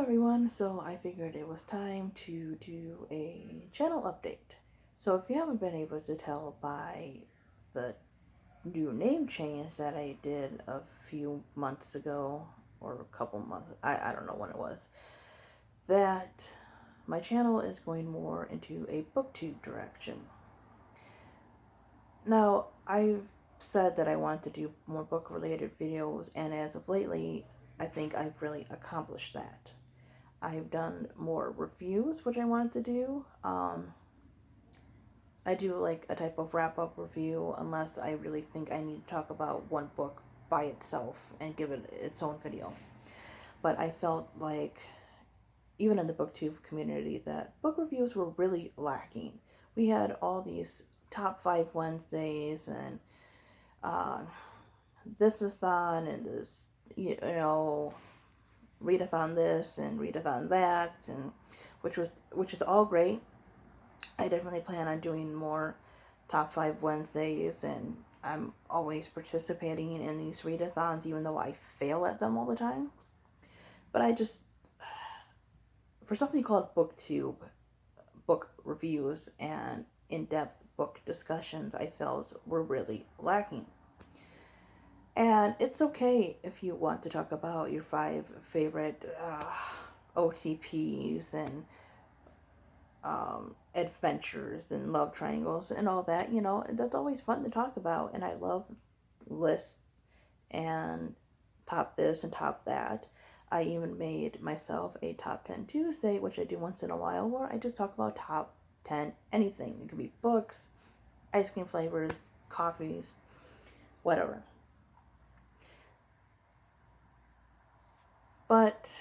everyone, so I figured it was time to do a channel update. So if you haven't been able to tell by the new name change that I did a few months ago, or a couple months, I don't know when it was, that my channel is going more into a booktube direction. Now, I've said that I want to do more book related videos, and as of lately, I think I've really accomplished that. I've done more reviews, which I wanted to do. I do like a type of wrap up review unless I really think I need to talk about one book by itself and give it its own video. But I felt like, even in the booktube community, that book reviews were really lacking. We had all these top 5 Wednesdays and uh, this-a-thon and this, readathon this and readathon that, and which is all great. I definitely plan on doing more top 5 Wednesdays, and I'm always participating in these readathons, even though I fail at them all the time. But I just, for something called BookTube, book reviews and in-depth book discussions, I felt were really lacking. And it's okay if you want to talk about your 5 favorite OTPs and adventures and love triangles and all that. That's always fun to talk about. And I love lists and top this and top that. I even made myself a top 10 Tuesday, which I do once in a while, where I just talk about top 10 anything. It could be books, ice cream flavors, coffees, whatever. But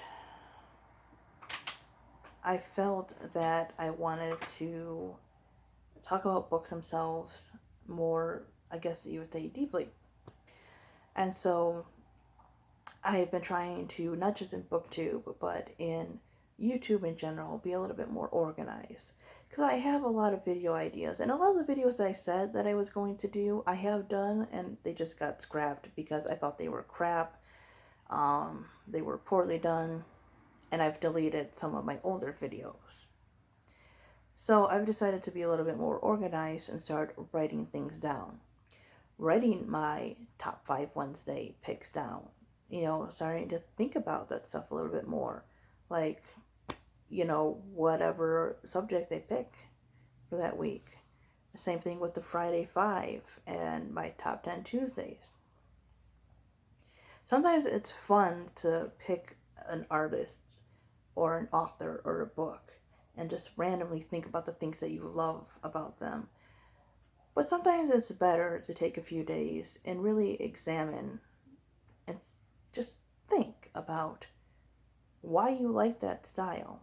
I felt that I wanted to talk about books themselves more, I guess you would say, deeply. And so I have been trying to, not just in BookTube, but in YouTube in general, be a little bit more organized. Because I have a lot of video ideas. And a lot of the videos that I said that I was going to do, I have done, and they just got scrapped because I thought they were crap. They were poorly done. And I've deleted some of my older videos. So I've decided to be a little bit more organized and start writing things down. Writing my top 5 Wednesday picks down. Starting to think about that stuff a little bit more. Like, whatever subject they pick for that week. The same thing with the Friday 5 and my top 10 Tuesdays. Sometimes it's fun to pick an artist or an author or a book and just randomly think about the things that you love about them. But sometimes it's better to take a few days and really examine and just think about why you like that style.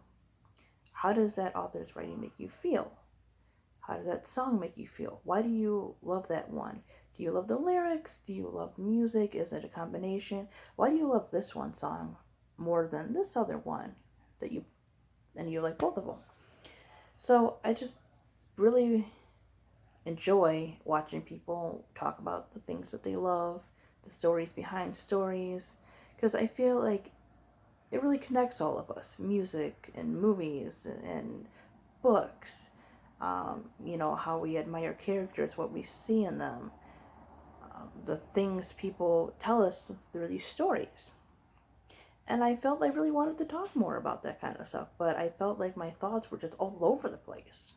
How does that author's writing make you feel? How does that song make you feel? Why do you love that one? Do you love the lyrics? Do you love music? Is it a combination? Why do you love this one song more than this other one and you like both of them? So I just really enjoy watching people talk about the things that they love, the stories behind stories, because I feel like it really connects all of us. Music and movies and books, how we admire characters, what we see in them, the things people tell us through these stories. And I felt I really wanted to talk more about that kind of stuff, but I felt like my thoughts were just all over the place.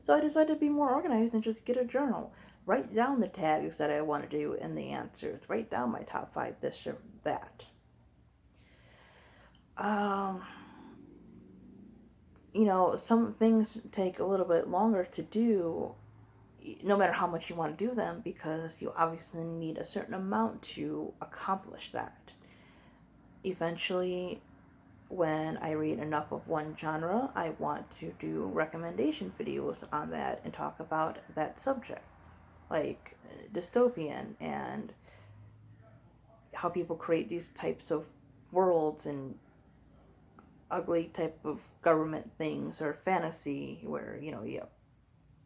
So I decided to be more organized and just get a journal. Write down the tags that I want to do and the answers. Write down my top 5 this or that. Some things take a little bit longer to do, no matter how much you want to do them, because you obviously need a certain amount to accomplish that. Eventually, when I read enough of one genre, I want to do recommendation videos on that and talk about that subject, like dystopian and how people create these types of worlds and ugly type of government things, or fantasy where, you have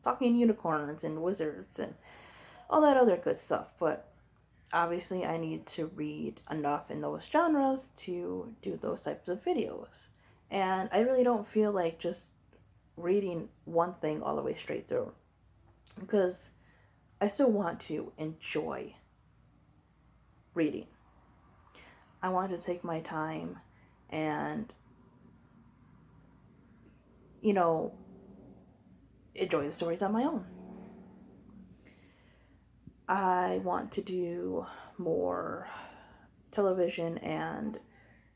talking unicorns and wizards and all that other good stuff. But obviously I need to read enough in those genres to do those types of videos. And I really don't feel like just reading one thing all the way straight through, because I still want to enjoy reading. I want to take my time and, you know, enjoy the stories on my own. I want to do more television and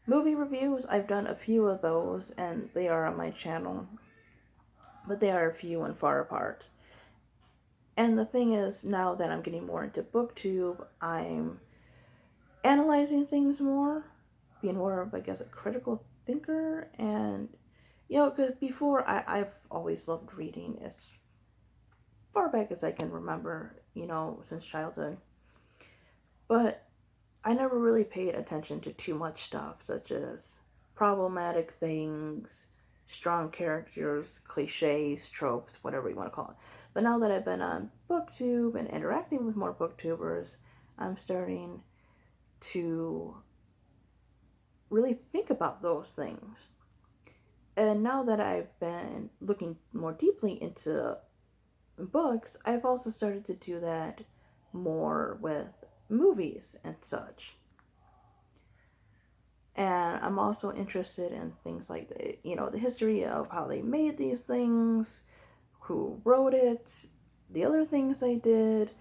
movie reviews. I've done a few of those and they are on my channel, but they are few and far apart. And the thing is, now that I'm getting more into BookTube, I'm analyzing things more, being more of, I guess, a critical thinker. And, you know, because before I've always loved reading as far back as I can remember, you know, since childhood. But I never really paid attention to too much stuff, such as problematic things, strong characters, cliches, tropes, whatever you want to call it. But now that I've been on BookTube and interacting with more BookTubers, I'm starting to really think about those things. And now that I've been looking more deeply into books, I've also started to do that more with movies and such. And I'm also interested in things like the history of how they made these things, who wrote it, the other things they did,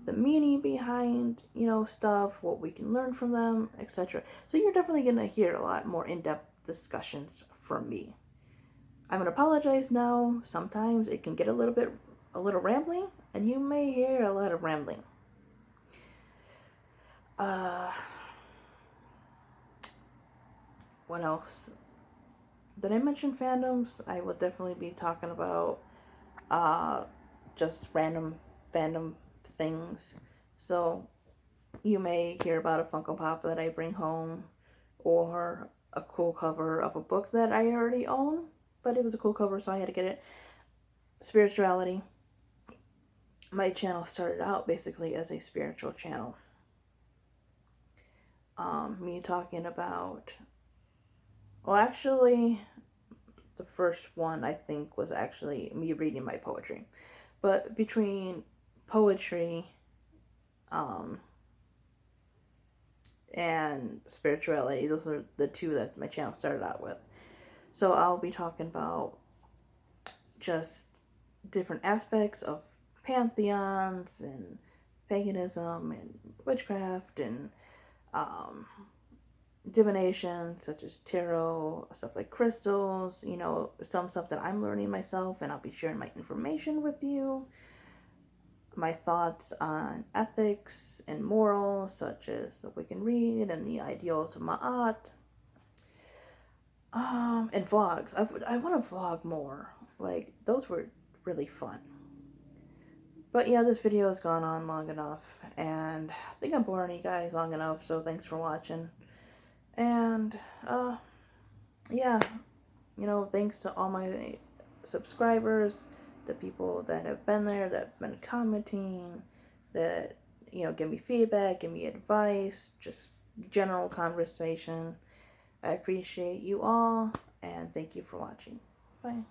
the meaning behind, stuff, what we can learn from them, etc. So you're definitely going to hear a lot more in-depth discussions from me. I'm going to apologize now. Sometimes it can get a little rambling, and you may hear a lot of rambling. What else? Did I mention fandoms? I will definitely be talking about just random fandom things. So you may hear about a Funko Pop that I bring home, or a cool cover of a book that I already own, but it was a cool cover, so I had to get it. Spirituality. My channel started out basically as a spiritual channel. Me talking about, well, actually, the first one I think was actually me reading my poetry. But between poetry, and spirituality, those are the two that my channel started out with. So I'll be talking about just different aspects of pantheons and paganism and witchcraft and divination, such as tarot, stuff like crystals, some stuff that I'm learning myself, and I'll be sharing my information with you. My thoughts on ethics and morals, such as the Wiccan Rede and the ideals of Ma'at. And vlogs. I want to vlog more. Like, those were really fun. But yeah, this video has gone on long enough, and I think I'm boring you guys long enough, so thanks for watching. And, yeah, thanks to all my subscribers, the people that have been there, that have been commenting, that, give me feedback, give me advice, just general conversation. I appreciate you all, and thank you for watching. Bye.